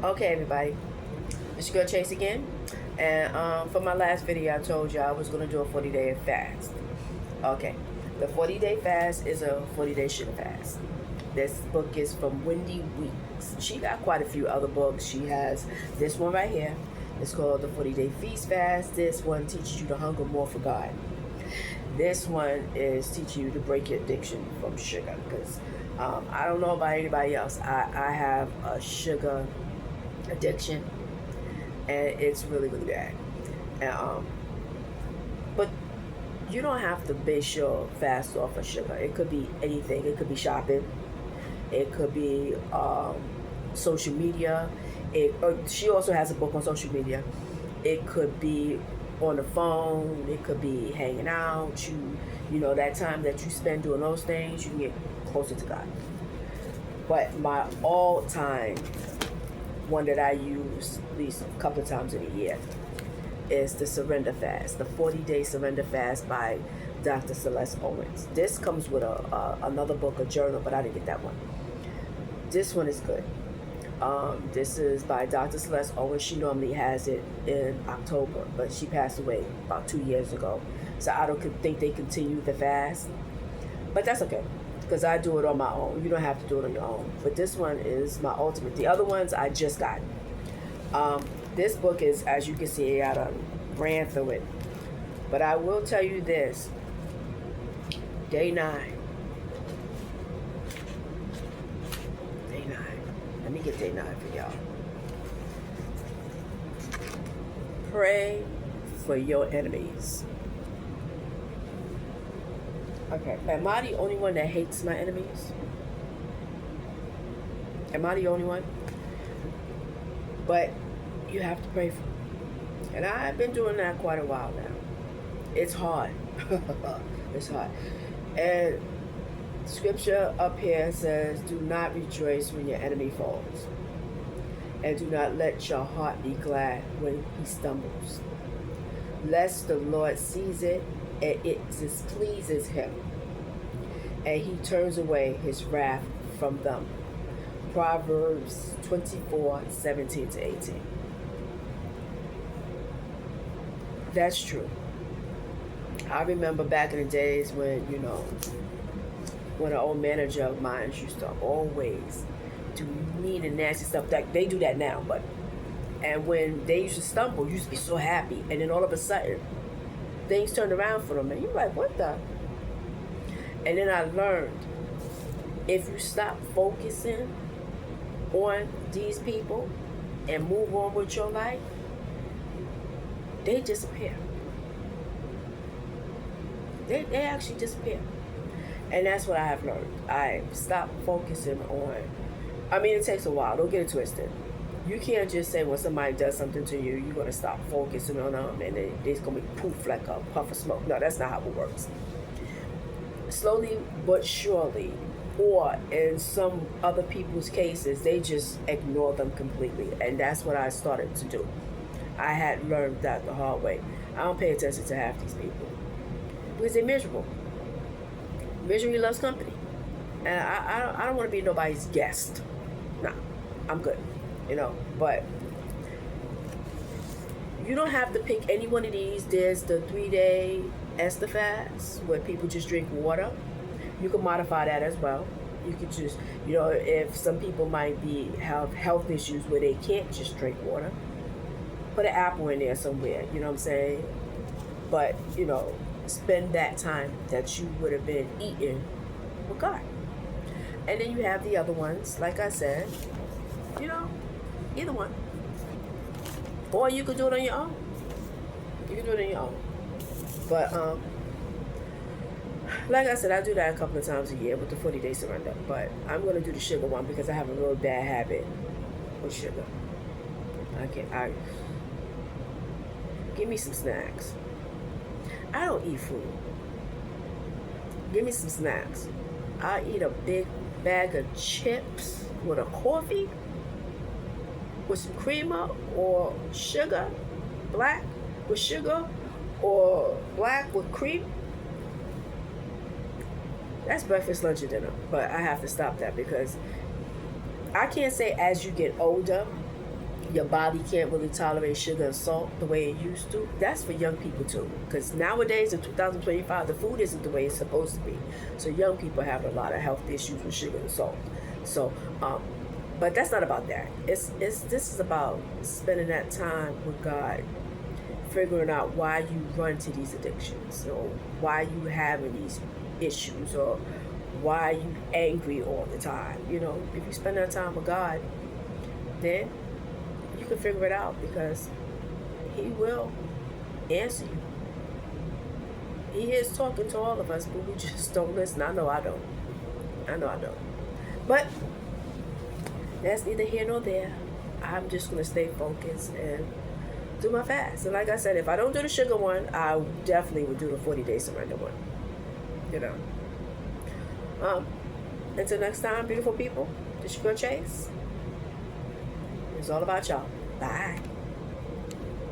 Okay, everybody, it's your girl Chase again. And for my last video, I told you I was going to do a 40-day fast. Okay, the 40-day fast is a 40-day sugar fast. This book is from Wendy Weeks. She got quite a few other books. She has this one right here. It's called the 40-day feast fast. This one teaches you to hunger more for God. This one is teaching you to break your addiction from sugar. Because I don't know about anybody else. I have a sugar addiction, and it's really bad. And, but you don't have to base your fast off of sugar. It could be anything. It could be shopping. It could be social media. She also has a book on social media. It could be on the phone. It could be hanging out. You know, that time that you spend doing those things, you can get closer to God. But my all-time one that I use at least a couple of times in a year is the Surrender Fast, the 40-day Surrender Fast by Dr. Celeste Owens. This comes with another book, a journal, but I didn't get that one. This one is good. This is by Dr. Celeste Owens. She normally has it in October, but she passed away about 2 years ago. So I don't think they continue the fast, but that's okay, because I do it on my own. You don't have to do it on your own. But this one is my ultimate. The other ones I just got. This book is, as you can see, I done ran through it. But I will tell you this. Day 9. Day 9. Let me get day 9 for y'all. Pray for your enemies. Okay, am I the only one that hates my enemies? Am I the only one? But you have to pray for them. And I've been doing that quite a while now. It's hard. It's hard. And scripture up here says, do not rejoice when your enemy falls. And do not let your heart be glad when he stumbles. Lest the Lord sees it and it displeases him, and he turns away his wrath from them. Proverbs 24:17-18. That's true. I remember back in the days when, when an old manager of mine used to always do mean and nasty stuff. That they do that now, and when they used to stumble, you used to be so happy, and then all of a sudden things turned around for them, and you're like, what the? And then I learned, if you stop focusing on these people and move on with your life, they disappear. They actually disappear. And that's what I have learned. I stopped focusing on, it takes a while, don't get it twisted. You can't just say when somebody does something to you, you're going to stop focusing on them and it's going to be poof like a puff of smoke. No, that's not how it works. Slowly but surely, or in some other people's cases, they just ignore them completely. And that's what I started to do. I had learned that the hard way. I don't pay attention to half these people because they're miserable. Misery loves company. And I don't want to be nobody's guest. Nah, I'm good. But you don't have to pick any one of these. There's the 3-day Esther fast where people just drink water. You can modify that as well. You could just, if some people might have health issues where they can't just drink water, put an apple in there somewhere, you know what I'm saying? But, spend that time that you would have been eating with God. And then you have the other ones, like I said, either one. Or you could do it on your own. But, like I said, I do that a couple of times a year with the 40-day surrender. But I'm going to do the sugar one because I have a real bad habit with sugar. Give me some snacks. I don't eat food. Give me some snacks. I eat a big bag of chips with a coffee, with some creamer or sugar, black with sugar or black with cream. That's breakfast, lunch, and dinner. But I have to stop that because I can't say as you get older, your body can't really tolerate sugar and salt the way it used to. That's for young people too, because nowadays in 2025 the food isn't the way it's supposed to be, so young people have a lot of health issues with sugar and salt. So but that's not about that. It's this is about spending that time with God, figuring out why you run to these addictions, or why you having these issues, or why you angry all the time. You know, if you spend that time with God, then you can figure it out, because He will answer you. He is talking to all of us, but we just don't listen. I know I don't. But that's neither here nor there. I'm just going to stay focused and do my fast. And like I said, if I don't do the sugar one, I definitely would do the 40-day surrender one. You know. Until next time, beautiful people, this your girl Chase. It's all about y'all. Bye.